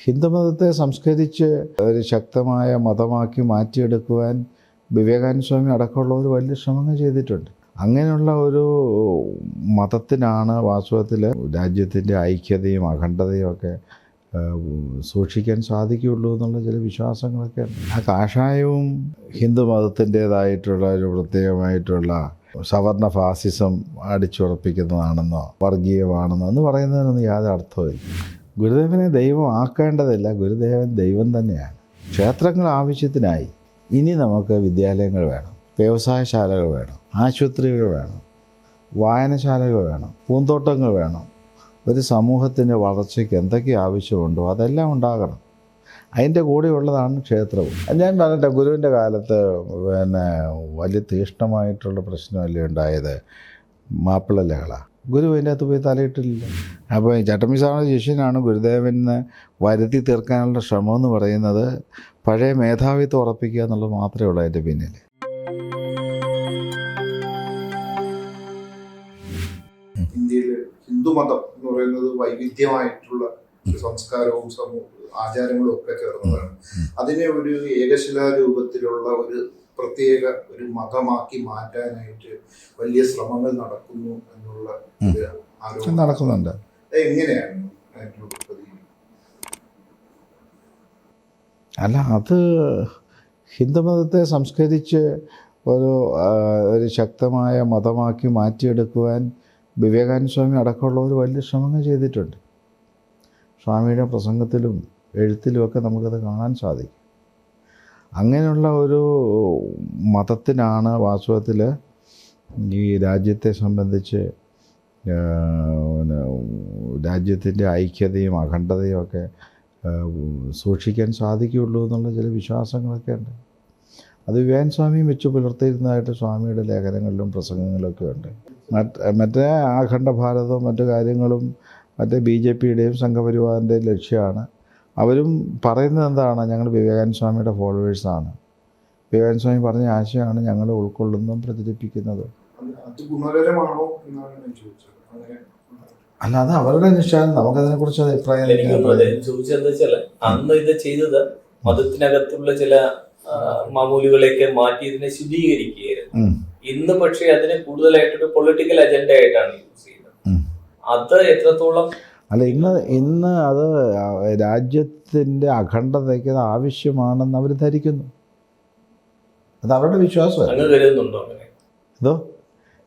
ഹിന്ദുമതത്തെ സംസ്കരിച്ച് ഒരു ശക്തമായ മതമാക്കി മാറ്റിയെടുക്കുവാൻ വിവേകാനന്ദ സ്വാമി അടക്കമുള്ളവർ വലിയ ശ്രമങ്ങൾ ചെയ്തിട്ടുണ്ട്. അങ്ങനെയുള്ള ഒരു മതത്തിനാണ് വാസ്തവത്തിൽ രാജ്യത്തിൻ്റെ ഐക്യതയും അഖണ്ഡതയും ഒക്കെ സൂക്ഷിക്കാൻ സാധിക്കുകയുള്ളൂ എന്നുള്ള ചില വിശ്വാസങ്ങളൊക്കെ ഉണ്ട്. ആ കാഷായവും ഹിന്ദു മതത്തിൻ്റേതായിട്ടുള്ള ഒരു പ്രത്യേകമായിട്ടുള്ള സവർണ ഫാസിസം അടിച്ചുറപ്പിക്കുന്നതാണെന്നോ വർഗീയമാണെന്നോ എന്ന് പറയുന്നതിനൊന്നും യാതൊരു അർത്ഥവുമില്ല. ഗുരുദേവനെ ദൈവം ആക്കേണ്ടതില്ല, ഗുരുദേവൻ ദൈവം തന്നെയാണ്. ക്ഷേത്രങ്ങൾ ആവശ്യത്തിനായി ഇനി നമുക്ക് വിദ്യാലയങ്ങൾ വേണം, വ്യവസായശാലകൾ വേണം, ആശുപത്രികൾ വേണം, വായനശാലകൾ വേണം, പൂന്തോട്ടങ്ങൾ വേണം. ഒരു സമൂഹത്തിൻ്റെ വളർച്ചയ്ക്ക് എന്തൊക്കെ ആവശ്യമുണ്ടോ അതെല്ലാം ഉണ്ടാകണം. അതിൻ്റെ കൂടെയുള്ളതാണ് ക്ഷേത്രവും. ഞാൻ പറഞ്ഞിട്ട് ഗുരുവിൻ്റെ കാലത്ത് വലിയ തീഷ്ണമായിട്ടുള്ള പ്രശ്നമല്ലേ ഉണ്ടായത്, മാപ്പിള ലഹള. ഗുരു അതിൻ്റെ അകത്ത് പോയി തലയിട്ടില്ല. അപ്പോൾ ചട്ടമ്പി സ്വാമിയുടെ ശിഷ്യനാണ് ഗുരുദേവന് വരുത്തി തീർക്കാനുള്ള ശ്രമം എന്ന് പറയുന്നത് പഴയ മേധാവിത്വം ഉറപ്പിക്കുക എന്നുള്ളത് മാത്രമേ ഉള്ളൂ അതിൻ്റെ പിന്നിൽ. ഇന്ത്യയിൽ ഹിന്ദുമതം എന്ന് പറയുന്നത് വൈവിധ്യമായിട്ടുള്ള സംസ്കാരവും ആചാരങ്ങളും ഒക്കെ ചേർന്നതാണ്. അതിനെ ഒരു ഏകശിലാരൂപത്തിലുള്ള ഒരു പ്രത്യേക ഒരു മതമാക്കി മാറ്റാനായിട്ട് വലിയ ശ്രമങ്ങൾ നടക്കുന്നു എന്നുള്ള ആരോപണം നടക്കുന്നുണ്ട്. എങ്ങനെയാണ്? അല്ല, അത് ഹിന്ദുമതത്തെ സംസ്കരിച്ച് ഒരു ശക്തമായ മതമാക്കി മാറ്റിയെടുക്കുവാൻ വിവേകാനന്ദ സ്വാമി അടക്കമുള്ളവർ വലിയ ശ്രമങ്ങൾ ചെയ്തിട്ടുണ്ട്. സ്വാമിയുടെ പ്രസംഗത്തിലും എഴുത്തിലുമൊക്കെ നമുക്കത് കാണാൻ സാധിക്കും. അങ്ങനെയുള്ള ഒരു മതത്തിനാണ് വാസ്തവത്തിൽ ഈ രാജ്യത്തെ സംബന്ധിച്ച് രാജ്യത്തിൻ്റെ ഐക്യതയും അഖണ്ഡതയും ഒക്കെ സൂക്ഷിക്കാൻ സാധിക്കുകയുള്ളൂ എന്നുള്ള ചില വിശ്വാസങ്ങളൊക്കെ ഉണ്ട്. അത് വിവേകാനന്ദ സ്വാമിയും വെച്ച് പുലർത്തിയിരുന്നതായിട്ട് സ്വാമിയുടെ ലേഖനങ്ങളിലും പ്രസംഗങ്ങളിലൊക്കെ ഉണ്ട്. മറ്റേ അഖണ്ഡ ഭാരതവും മറ്റു കാര്യങ്ങളും മറ്റേ BJPയുടെയും സംഘപരിവാറിൻ്റെയും ലക്ഷ്യമാണ്. അവരും പറയുന്നത് എന്താണ്, ഞങ്ങൾ വിവേകാനന്ദ സ്വാമിയുടെ ഫോളോവേഴ്സാണ്, വിവേകാനന്ദ സ്വാമി പറഞ്ഞ ആശയമാണ് ഞങ്ങൾ ഉൾക്കൊള്ളുന്നതും പ്രചരിപ്പിക്കുന്നതും. അല്ല, അത് അവരുടെ നിശ്ചയം. നമുക്കതിനെക്കുറിച്ച് അഭിപ്രായം ചോദിച്ചതെന്ന് വെച്ചാൽ അന്ന് ഇത് ചെയ്തത് മതത്തിനകത്തുള്ള ചില മാമൂലുകളെയൊക്കെ മാറ്റി ഇതിനെ ശുദ്ധീകരിക്കുകയായിരുന്നു. ഇന്ന് പക്ഷേ അതിനെ കൂടുതലായിട്ടൊരു പൊളിറ്റിക്കൽ അജണ്ട ആയിട്ടാണ് യൂസ് ചെയ്യുന്നത്. അത് എത്രത്തോളം അല്ല, ഇന്ന് അത് രാജ്യത്തിൻ്റെ അഖണ്ഡതയ്ക്ക് അത് ആവശ്യമാണെന്ന് അവർ ധരിക്കുന്നു. അത് അവരുടെ വിശ്വാസമാണ്. അങ്ങ് കരുതുന്നുണ്ടോ അങ്ങനെ? ഇതോ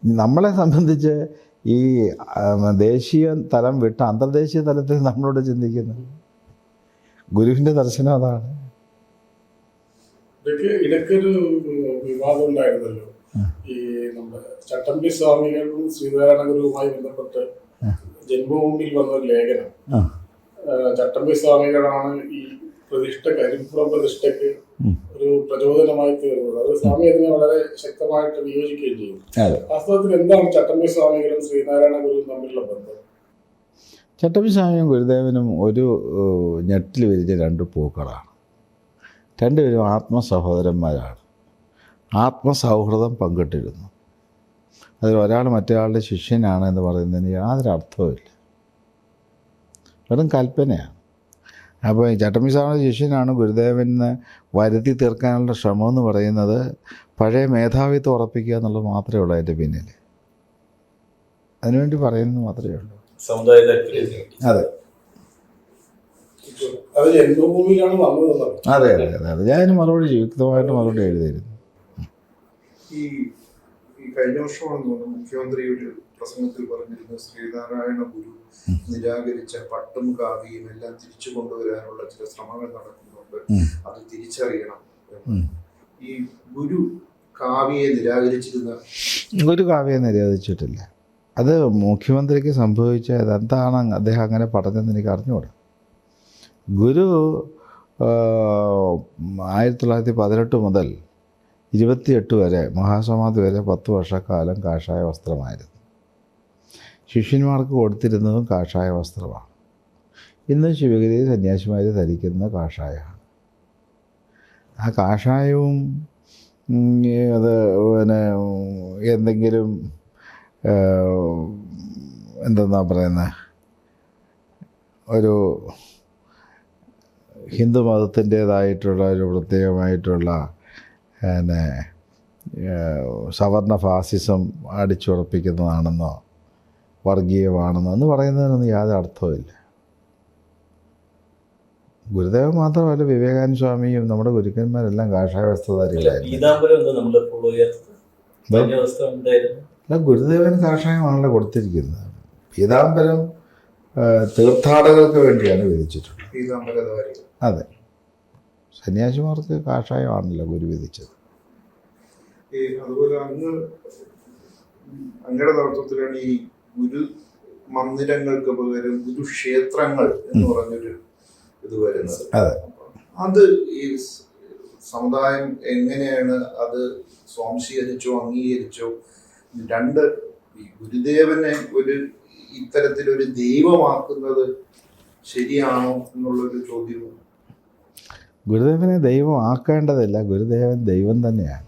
നമ്മളെ സംബന്ധിച്ച് ഈ ദേശീയ തലം വിട്ട് അന്തർദേശീയ തലത്തിൽ നമ്മളോട് ചിന്തിക്കുന്നു. ഗുരുവിൻ്റെ ദർശനം അതാണ്. ഇടയ്ക്കൊരു വിവാദം ഉണ്ടായിരുന്നല്ലോ, ഈ നമ്മുടെ ചട്ടമ്പി സ്വാമികളും ശ്രീനാരായണ ഗുരുവുമായി ബന്ധപ്പെട്ട് ജന്മഭൂമിയിൽ വന്ന ലേഖനം. ചട്ടമ്പി സ്വാമികളാണ് ഈ പ്രതിഷ്ഠ, കരിപ്പുറം പ്രതിഷ്ഠയ്ക്ക് ഒരു പ്രചോദനമായി തീർന്നത്. അത് സ്വാമി അതിനെ വളരെ ശക്തമായിട്ട് വിയോജിക്കുകയും ചെയ്യും. വാസ്തവത്തിൽ എന്താണ് ചട്ടമ്പി സ്വാമികളും ശ്രീനാരായണ ഗുരുവും തമ്മിലുള്ള ബന്ധം? ചട്ടമ്പി സ്വാമിയും ഗുരുദേവനും ഒരു ഞെട്ടിൽ വിരിഞ്ഞ രണ്ട് പൂക്കളാണ്. രണ്ടുപേരും ആത്മസഹോദരന്മാരാണ്. ആത്മസൗഹൃദം പങ്കിട്ടിരുന്നു. അതിൽ ഒരാൾ മറ്റൊരാളുടെ ശിഷ്യനാണ് എന്ന് പറയുന്നതിന് യാതൊരു അർത്ഥവുമില്ല, വെറും കൽപ്പനയാണ്. അപ്പോൾ ഈ ചട്ടമ്പി സ്വാമിയുടെ ശിഷ്യനാണ് ഗുരുദേവന് വരുത്തി തീർക്കാനുള്ള ശ്രമം എന്ന് പറയുന്നത് പഴയ മേധാവിത്വം ഉറപ്പിക്കുക എന്നുള്ളത് മാത്രമേ ഉള്ളൂ അതിൻ്റെ പിന്നിൽ. അതിനുവേണ്ടി പറയുന്നത് മാത്രമേ ഉള്ളൂ. അതെ അതെ അതെ അതെ അതെ ഞാൻ മറുപടി യുക്തമായിട്ട് മറുപടി എഴുതിയിരുന്നു. ഈ കഴിഞ്ഞ വർഷമാണ് മുഖ്യമന്ത്രി ഒരു പ്രസംഗത്തിൽ പറഞ്ഞിരുന്നു, ശ്രീനാരായണ ഗുരു നിരാകരിച്ച പട്ടും കാവ്യയും എല്ലാം തിരിച്ചു കൊണ്ടുവരാനുള്ള ചില ശ്രമങ്ങൾ നടക്കുന്നുണ്ട്, അത് തിരിച്ചറിയണം. ഈ ഗുരു കാവ്യയെ നിരാകരിച്ചിരുന്ന ഗുരു കാവ്യം നിരോധിച്ചിട്ടില്ല. അത് മുഖ്യമന്ത്രിക്ക് സംഭവിച്ചത് എന്താണ് അദ്ദേഹം അങ്ങനെ പറഞ്ഞതെന്ന് എനിക്ക് അറിഞ്ഞുകൂടാ. ഗുരു 1918 മുതൽ 28 വരെ മഹാസമാധി വരെ 10 വർഷക്കാലം കാഷായ വസ്ത്രമായിരുന്നു. ശിഷ്യന്മാർക്ക് കൊടുത്തിരുന്നതും കാഷായ വസ്ത്രമാണ്. ഇന്ന് ശിവഗിരി സന്യാസിമാർ ധരിക്കുന്ന കാഷായമാണ്. ആ കാഷായവും അത് എന്തെങ്കിലും എന്തെന്നാ പറയുന്നത്, ഒരു ഹിന്ദു മതത്തിൻ്റേതായിട്ടുള്ള ഒരു പ്രത്യേകമായിട്ടുള്ള പിന്നെ സവർണ ഫാസിസം അടിച്ചുറപ്പിക്കുന്നതാണെന്നോ വർഗീയമാണെന്നോ എന്ന് പറയുന്നതിനൊന്നും യാതൊരു അർത്ഥവുമില്ല. ഗുരുദേവൻ മാത്രമല്ല, വിവേകാനന്ദ സ്വാമിയും നമ്മുടെ ഗുരുക്കന്മാരെല്ലാം കാഷായ വസ്ത്രധാരികളായിരുന്നു. പീതാംബരം എന്താ നമ്മൾ ഫോളോ ചെയ്യാത്തത്? കഴിഞ്ഞ ദിവസം ഉണ്ടായിരുന്നു. അല്ല, ഗുരുദേവൻ കാഷായമാണല്ലോ കൊടുത്തിരിക്കുന്നത്. പീതാംബരം തീർത്ഥാടകർക്ക് വേണ്ടിയാണ് വിധിച്ചിട്ടുള്ളത്. പീതാംബരധാരികൾ. അതെ, സന്യാസിമാർക്ക് കാഷായമാണല്ലോ ഗുരു വിധിച്ചത്. അതുപോലെ അങ്ങയുടെ നേതൃത്വത്തിലാണ് ഈ ഗുരു മന്ദിരങ്ങൾക്ക് പകരം ഗുരുക്ഷേത്രങ്ങൾ എന്ന് പറഞ്ഞൊരു ഇത് വരുന്നത്. അതെ. അത് ഈ സമുദായം എങ്ങനെയാണ് അത് സ്വാംശീകരിച്ചോ അംഗീകരിച്ചോ? രണ്ട്, ഈ ഗുരുദേവനെ ഒരു ഇത്തരത്തിലൊരു ദൈവമാക്കുന്നത് ശരിയാണോ എന്നുള്ളൊരു ചോദ്യവും. ഗുരുദേവനെ ദൈവമാക്കേണ്ടതില്ല, ഗുരുദേവൻ ദൈവം തന്നെയാണ്.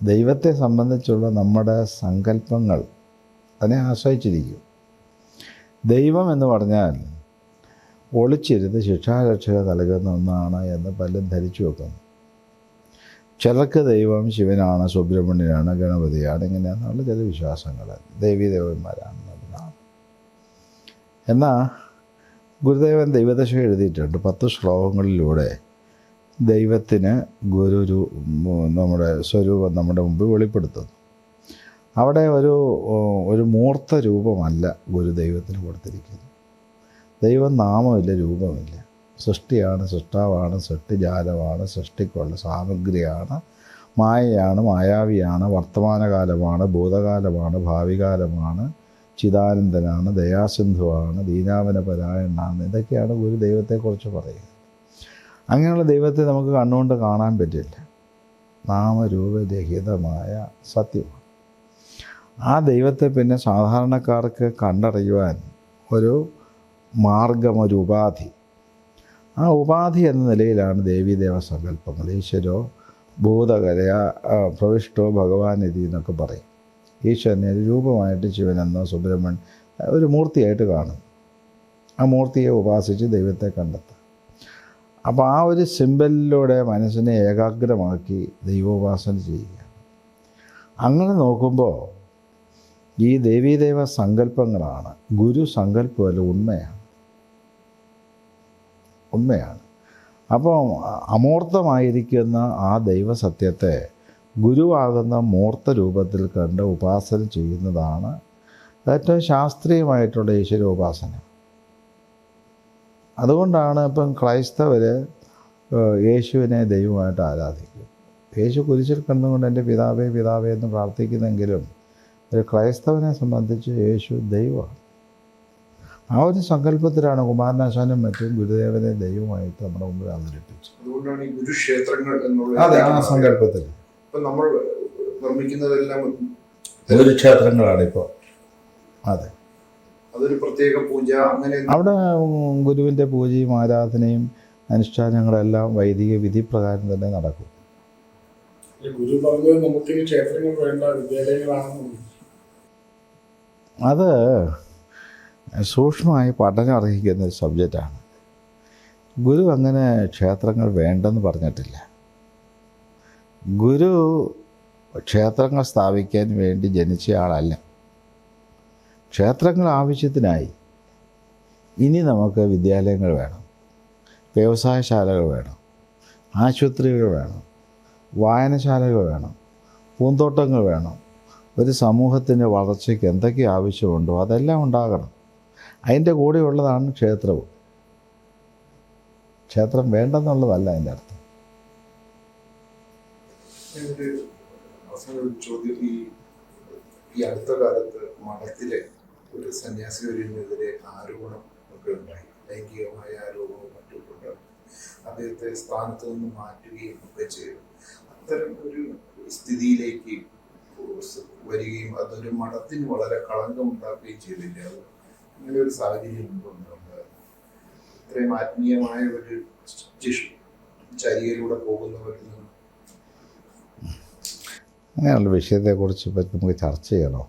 ദൈവത്തെ സംബന്ധിച്ചുള്ള നമ്മുടെ സങ്കല്പങ്ങൾ അതിനെ ആശ്രയിച്ചിരിക്കും. ദൈവം എന്ന് പറഞ്ഞാൽ ഒളിച്ചിരുന്ന് ശിക്ഷാരക്ഷക നൽകുന്ന ഒന്നാണ് എന്ന് പലരും ധരിച്ചു വെക്കുന്നു. ചിലർക്ക് ദൈവം ശിവനാണ്, സുബ്രഹ്മണ്യനാണ്, ഗണപതിയാണ്, ഇങ്ങനെയാണെന്നുള്ള ചില വിശ്വാസങ്ങൾ ദേവീദേവന്മാരാണെന്നുള്ളതാണ്. എന്നാൽ ഗുരുദേവൻ ദൈവദശ എഴുതിയിട്ടുണ്ട്. 10 ശ്ലോകങ്ങളിലൂടെ ദൈവത്തിന് നമ്മുടെ സ്വരൂപം നമ്മുടെ മുമ്പിൽ വെളിപ്പെടുത്തുന്നു. അവിടെ ഒരു മൂർത്ത രൂപമല്ല ഗുരുദൈവത്തിന് കൊടുത്തിരിക്കുന്നത്. ദൈവം നാമമില്ല, രൂപമില്ല. സൃഷ്ടിയാണ്, സൃഷ്ടാവാണ്, സൃഷ്ടിജാലമാണ്, സൃഷ്ടിക്കുള്ള സാമഗ്രിയാണ്, മായയാണ്, മായാവിയാണ്, വർത്തമാനകാലമാണ്, ഭൂതകാലമാണ്, ഭാവികാലമാണ്, ചിദാനന്ദനാണ്, ദയാസിന്ധുവാണ്, ദീനാവന പരായണനാണ്. ഇതൊക്കെയാണ് ഗുരു ദൈവത്തെക്കുറിച്ച് പറയുന്നത്. അങ്ങനെയുള്ള ദൈവത്തെ നമുക്ക് കണ്ണുകൊണ്ട് കാണാൻ പറ്റില്ല. നാമരൂപരഹിതമായ സത്യമാണ്. ആ ദൈവത്തെ പിന്നെ സാധാരണക്കാർക്ക് കണ്ടറിയുവാൻ ഒരു മാർഗം, ഒരു ഉപാധി. ആ ഉപാധി എന്ന നിലയിലാണ് ദേവീദേവ സങ്കല്പങ്ങൾ. ഈശ്വരോ ഭൂതകലയ പ്രവിഷ്ടോ ഭഗവാനിധി എന്നൊക്കെ പറയും. ഈശ്വരനെ ഒരു രൂപമായിട്ട് ശിവനെന്നോ സുബ്രഹ്മണ്യൻ ഒരു മൂർത്തിയായിട്ട് കാണും. ആ മൂർത്തിയെ ഉപാസിച്ച് ദൈവത്തെ കണ്ടെത്തും. അപ്പോൾ ആ ഒരു സിമ്പലിലൂടെ മനസ്സിനെ ഏകാഗ്രമാക്കി ദൈവോപാസന ചെയ്യുക. അങ്ങനെ നോക്കുമ്പോൾ ഈ ദേവീദേവ സങ്കല്പങ്ങളാണ്. ഗുരു സങ്കല്പമല്ല, ഉണ്മയാണ്. അപ്പോൾ അമൂർത്തമായിരിക്കുന്ന ആ ദൈവസത്യത്തെ ഗുരുവാകുന്ന മൂർത്ത രൂപത്തിൽ കണ്ട് ഉപാസന ചെയ്യുന്നതാണ് ഏറ്റവും ശാസ്ത്രീയമായിട്ടുള്ള ഈശ്വരോപാസന. അതുകൊണ്ടാണ് ഇപ്പം ക്രൈസ്തവർ യേശുവിനെ ദൈവമായിട്ട് ആരാധിക്കും. യേശു കുരിശിൽ കിടന്നുകൊണ്ട് എൻ്റെ പിതാവേ പിതാവേ എന്ന് പ്രാർത്ഥിക്കുന്നെങ്കിലും ഒരു ക്രൈസ്തവനെ സംബന്ധിച്ച് യേശു ദൈവമാണ്. ആ ഒരു സങ്കല്പത്തിലാണ് കുമാരനാശാനും മറ്റും ഗുരുദേവനെ ദൈവമായിട്ട് നമ്മുടെ മുമ്പിൽ അവതരിപ്പിച്ചത്. അതുകൊണ്ടാണ് ഈ ഗുരുക്ഷേത്രങ്ങൾ എന്നുള്ള. അതെ, ആ സങ്കല്പത്തിൽ ഇപ്പം നമ്മൾ നിർമ്മിക്കുന്നതെല്ലാം ഗുരുക്ഷേത്രങ്ങളാണ് ഇപ്പോൾ. അതെ, അതൊരു പ്രത്യേക പൂജ, അങ്ങനെ അവിടെ ഗുരുവിൻ്റെ പൂജയും ആരാധനയും അനുഷ്ഠാനങ്ങളെല്ലാം വൈദിക വിധി പ്രകാരം തന്നെ നടക്കും. ഗുരു പറഞ്ഞത് നമുക്ക് ഈ ക്ഷേത്രങ്ങൾ വേണ്ട, വിദ്യാലയങ്ങളാണെന്ന്. അത് സൂക്ഷ്മമായി പഠനം അർഹിക്കുന്ന ഒരു സബ്ജക്റ്റാണ്. ഗുരു അങ്ങനെ ക്ഷേത്രങ്ങൾ വേണ്ടെന്ന് പറഞ്ഞിട്ടില്ല. ഗുരു ക്ഷേത്രങ്ങൾ സ്ഥാപിക്കാൻ വേണ്ടി ജനിച്ച ആളല്ല. ക്ഷേത്രങ്ങൾ ആവശ്യത്തിനായി. ഇനി നമുക്ക് വിദ്യാലയങ്ങൾ വേണം, വ്യവസായശാലകൾ വേണം, ആശുപത്രികൾ വേണം, വായനശാലകൾ വേണം, പൂന്തോട്ടങ്ങൾ വേണം. ഒരു സമൂഹത്തിൻ്റെ വളർച്ചയ്ക്ക് എന്തൊക്കെ ആവശ്യമുണ്ടോ അതെല്ലാം ഉണ്ടാകണം. അതിൻ്റെ കൂടെയുള്ളതാണ് ക്ഷേത്രവും. ക്ഷേത്രം വേണ്ടെന്നുള്ളതല്ല അതിൻ്റെ അർത്ഥം. ഒരു ചോദ്യം, ഈ അടുത്ത കാലത്ത് മഠത്തിലെ ഒരു സന്യാസിനെതിരെ ആരോപണം ഒക്കെ ഉണ്ടായി. ലൈംഗികമായ ആരോപണവും മറ്റും ഉണ്ടായി. അദ്ദേഹത്തെ സ്ഥാനത്ത് നിന്ന് മാറ്റുകയും ഒക്കെ ചെയ്തു. അത്തരം ഒരു സ്ഥിതിയിലേക്ക് വരികയും അതൊരു മഠത്തിന് വളരെ കളങ്കമുണ്ടാക്കുകയും ചെയ്തില്ല. അങ്ങനെ ഒരു സാഹചര്യം ഉണ്ടാകും. ഇത്രയും ആത്മീയമായ ഒരു ചര്യയിലൂടെ പോകുന്നവരിൽ നിന്ന് അങ്ങനെയുള്ള വിഷയത്തെക്കുറിച്ച് നമുക്ക് ചർച്ച ചെയ്യണോ?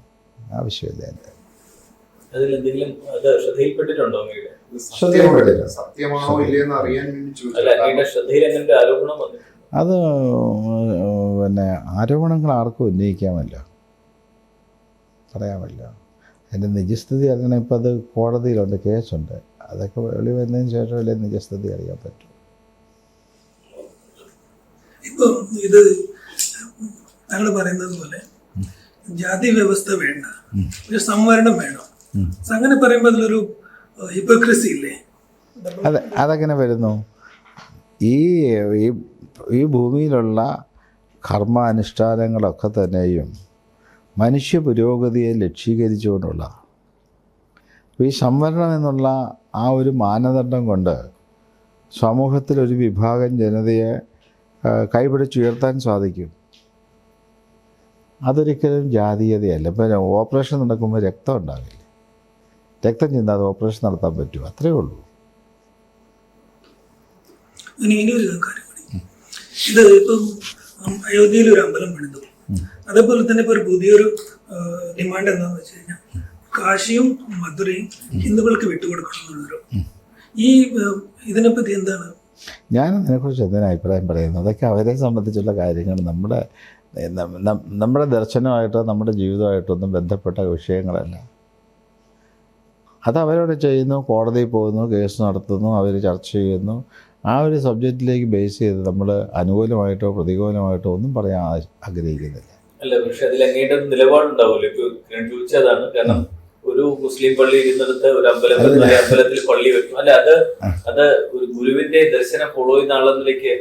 ആവശ്യമില്ല. അതിലെന്തെങ്കിലും അത് ശ്രദ്ധയിൽപ്പെട്ടിട്ടുണ്ടോ? ശ്രദ്ധയിൽപ്പെട്ടില്ല. സത്യമാണോ ഇല്ലയെന്ന് അറിയാൻ വേണ്ടി അല്ല, ചോദിച്ചത്. അങ്ങയുടെ ശ്രദ്ധയിൽ എങ്ങനെ ആരോപണം വന്നു? അത് പിന്നെ ആരോപണങ്ങൾ ആർക്കും ഉന്നയിക്കാമല്ലോ, പറയാമല്ലോ. അതിൻ്റെ നിജസ്ഥിതി അറിയണം. ഇപ്പം അത് കോടതിയിലുണ്ട്, കേസുണ്ട്. അതൊക്കെ വെളി വന്നതിന് ശേഷമല്ലേ നിജസ്ഥിതി അറിയാൻ പറ്റും. ഇപ്പൊ ഇത് താങ്കൾ പറയുന്നത് പോലെ ജാതി വ്യവസ്ഥ വേണ്ട, ഒരു സംവരണം വേണം. അങ്ങനെ പറയുമ്പോൾ അതിലൊരു ഹിപ്പോക്രസി ഇല്ലേ? അതെങ്ങനെ വരുന്നു? ഈ ഈ ഭൂമിയിലുള്ള കർമാനുഷ്ഠാനങ്ങളൊക്കെ തന്നെയും മനുഷ്യ പുരോഗതിയെ ലക്ഷീകരിച്ചുകൊണ്ടുള്ള ഈ സംവരണം എന്നുള്ള ആ ഒരു മാനദണ്ഡം കൊണ്ട് സമൂഹത്തിലൊരു വിഭാഗം ജനതയെ കൈപിടിച്ചുയർത്താൻ സാധിക്കും. അതൊരിക്കലും ജാതീയതയല്ല. ഇപ്പം ഓപ്പറേഷൻ നടക്കുമ്പോൾ രക്തം ഉണ്ടാവില്ല, രക്തം ചിന്താതെ ഓപ്പറേഷൻ നടത്താൻ പറ്റുമോ? അത്രയേ ഉള്ളൂ. ഇനി ഒരു കാര്യം കൂടി, ഇത് ഇപ്പം അയോധ്യയിൽ ഒരു അമ്പലം പണിതു. അതേപോലെ തന്നെ ഇപ്പൊ ഒരു പുതിയൊരു ഡിമാൻഡ് എന്താണെന്ന് വെച്ച് കഴിഞ്ഞാൽ കാശിയും മധുരയും ഹിന്ദുക്കൾക്ക് വിട്ടുകൊടുക്കണമെന്നുള്ളൊരു, ഈ ഇതിനെപ്പറ്റി എന്താണ്? ഞാൻ അതിനെക്കുറിച്ച് എന്തിനാ അഭിപ്രായം പറയുന്നത്? അതൊക്കെ അവരെ സംബന്ധിച്ചുള്ള കാര്യങ്ങൾ. നമ്മുടെ ദർശനമായിട്ടോ നമ്മുടെ ജീവിതമായിട്ടൊന്നും ബന്ധപ്പെട്ട വിഷയങ്ങളല്ല. അത് അവരോട് ചെയ്യുന്നു, കോടതിയിൽ പോകുന്നു, കേസ് നടത്തുന്നു, അവർ ചർച്ച ചെയ്യുന്നു. ആ ഒരു സബ്ജക്റ്റിലേക്ക് ബേസ് ചെയ്ത് നമ്മൾ അനുകൂലമായിട്ടോ പ്രതികൂലമായിട്ടോ ഒന്നും പറയാൻ ആഗ്രഹിക്കുന്നില്ല. അല്ല, പക്ഷെ അതിൽ അങ്ങയുടെ ഒരു നിലപാടുണ്ടാവുമല്ലോ. ഇപ്പൊ ഞാൻ ചോദിച്ചതാണ്. കാരണം ഒരു മുസ്ലിം പള്ളി ഇരുന്നിടത്ത് ഒരു അമ്പലത്തിൽ പള്ളി വെക്കും. അല്ല, അത് ഒരു ഗുരുവിന്റെ ദർശനം ഫോളോ ചെയ്യുന്ന ആളെന്നിലേക്ക്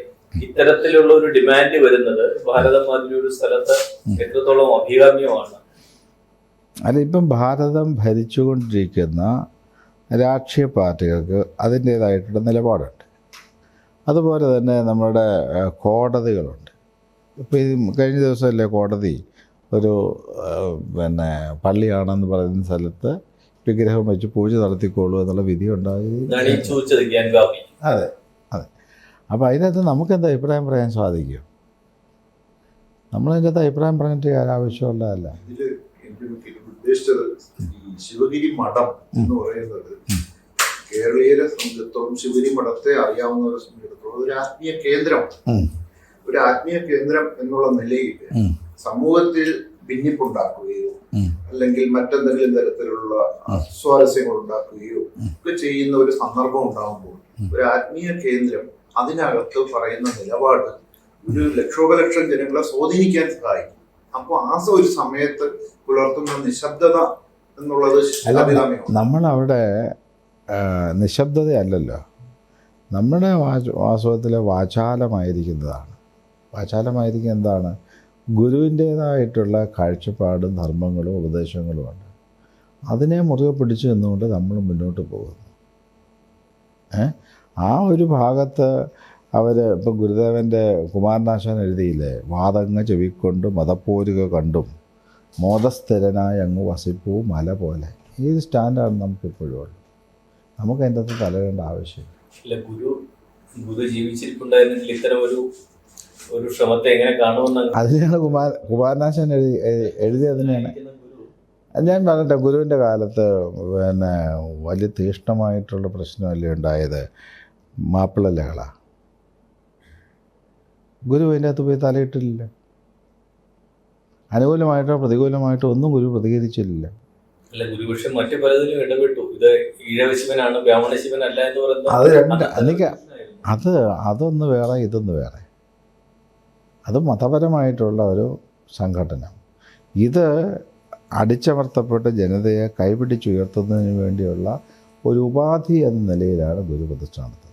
ഇത്തരത്തിലുള്ള ഒരു ഡിമാൻഡ് വരുന്നത് ഭാരതം മാതിരി ഒരു സ്ഥലത്ത് എത്രത്തോളം അഭികാമ്യമാണ്? അല്ല, ഇപ്പം ഭാരതം ഭരിച്ചുകൊണ്ടിരിക്കുന്ന രാഷ്ട്രീയ പാർട്ടികൾക്ക് അതിൻ്റേതായിട്ടുള്ള നിലപാടുണ്ട്. അതുപോലെ തന്നെ നമ്മുടെ കോടതികളുണ്ട്. ഇപ്പോൾ ഈ കഴിഞ്ഞ ദിവസമല്ലേ കോടതി ഒരു പള്ളിയാണെന്ന് പറയുന്ന സ്ഥലത്ത് വിഗ്രഹം വെച്ച് പൂജ നടത്തിക്കോളൂ എന്നുള്ള വിധി ഉണ്ടായി. അതെ അതെ. അപ്പോൾ അതിനകത്ത് നമുക്കെന്താ അഭിപ്രായം പറയാൻ സാധിക്കും? നമ്മളതിൻ്റെ അകത്ത് അഭിപ്രായം പറഞ്ഞിട്ട് ആവശ്യമുള്ളതല്ല. ഉദ്ദേശിച്ചത് ഈ ശിവഗിരി മഠം എന്ന് പറയുന്നത് കേരളീയരെ സംബന്ധിച്ചിടത്തോളം ശിവഗിരി മഠത്തെ അറിയാവുന്നവരെ സംബന്ധിച്ചിടത്തോളം ഒരു ആത്മീയ കേന്ദ്രമാണ്. ഒരു ആത്മീയ കേന്ദ്രം എന്നുള്ള നിലയിൽ സമൂഹത്തിൽ ഭിന്നിപ്പുണ്ടാക്കുകയോ അല്ലെങ്കിൽ മറ്റെന്തെങ്കിലും തരത്തിലുള്ള സ്വാരസ്യങ്ങൾ ഉണ്ടാക്കുകയോ ഒക്കെ ചെയ്യുന്ന ഒരു സന്ദർഭം ഉണ്ടാകുമ്പോൾ ഒരു ആത്മീയ കേന്ദ്രം അതിനകത്ത് പറയുന്ന നിലപാട് ഒരു ലക്ഷോപലക്ഷം ജനങ്ങളെ സ്വാധീനിക്കാൻ സഹായിക്കും. അപ്പോൾ ആ ഒരു സമയത്ത് പുലർത്തുന്ന നിശബ്ദത എന്നുള്ളത് നമ്മളവിടെ നിശബ്ദതയല്ലല്ലോ, നമ്മുടെ വാസ്തവത്തിലെ വാചാലമായിരിക്കുന്നതാണ്. വാചാലമായിരിക്കുന്ന എന്താണ്? ഗുരുവിൻ്റേതായിട്ടുള്ള കാഴ്ചപ്പാടും ധർമ്മങ്ങളും ഉപദേശങ്ങളുമുണ്ട്. അതിനെ മുറുകെ പിടിച്ചു നിന്നുകൊണ്ട് നമ്മൾ മുന്നോട്ട് പോകുന്നു. ആ ഒരു ഭാഗത്ത് ഇപ്പോൾ ഗുരുദേവൻ്റെ കുമാരനാശാൻ എഴുതിയില്ലേ, വാദങ്ങ ചെവിക്കൊണ്ട് മതപ്പോരുക കണ്ടും മോദസ്ഥിരനായ അങ്ങ് വസിപ്പൂ മല പോലെ. ഈ സ്റ്റാൻഡാണ് നമുക്കിപ്പോഴും ഉള്ളത്. നമുക്ക് അതിൻ്റെ അകത്ത് തലവേണ്ട ആവശ്യമില്ല. ഗുരു ജീവിച്ചിരിപ്പുണ്ടായിരുന്നെങ്കിൽ ഇത്തരം ഒരു ശ്രമത്തെ എങ്ങനെ കാണുമെന്ന് അതിനാണ് കുമാരനാശാൻ എഴുതിയതിനാണ്. ഞാൻ പറഞ്ഞിട്ട് ഗുരുവിൻ്റെ കാലത്ത് വലിയ തീഷ്ണമായിട്ടുള്ള പ്രശ്നമല്ലേ ഉണ്ടായത്? മാപ്പിള ലഹള. ഗുരു അതിൻ്റെ അകത്ത് പോയി തലയിട്ടില്ല. അനുകൂലമായിട്ടോ പ്രതികൂലമായിട്ടോ ഒന്നും ഗുരു പ്രതികരിച്ചില്ല. അല്ല, ഗുരുപക്ഷം മറ്റു പലതിലും ഇടപെട്ടു. ഇത് ഈഴവശിവനാണ്, ബ്രാഹ്മണശിവനല്ല എന്ന് പറയുന്നത് അത് എനിക്ക് അതൊന്ന് വേറെ ഇതൊന്ന് വേറെ. അത് മതപരമായിട്ടുള്ള ഒരു സംഘടന. ഇത് അടിച്ചമർത്തപ്പെട്ട ജനതയെ കൈപിടിച്ചുയർത്തുന്നതിന് വേണ്ടിയുള്ള ഒരു ഉപാധി എന്ന നിലയിലാണ് ഗുരു പ്രതിഷ്ഠ നടത്തുന്നത്.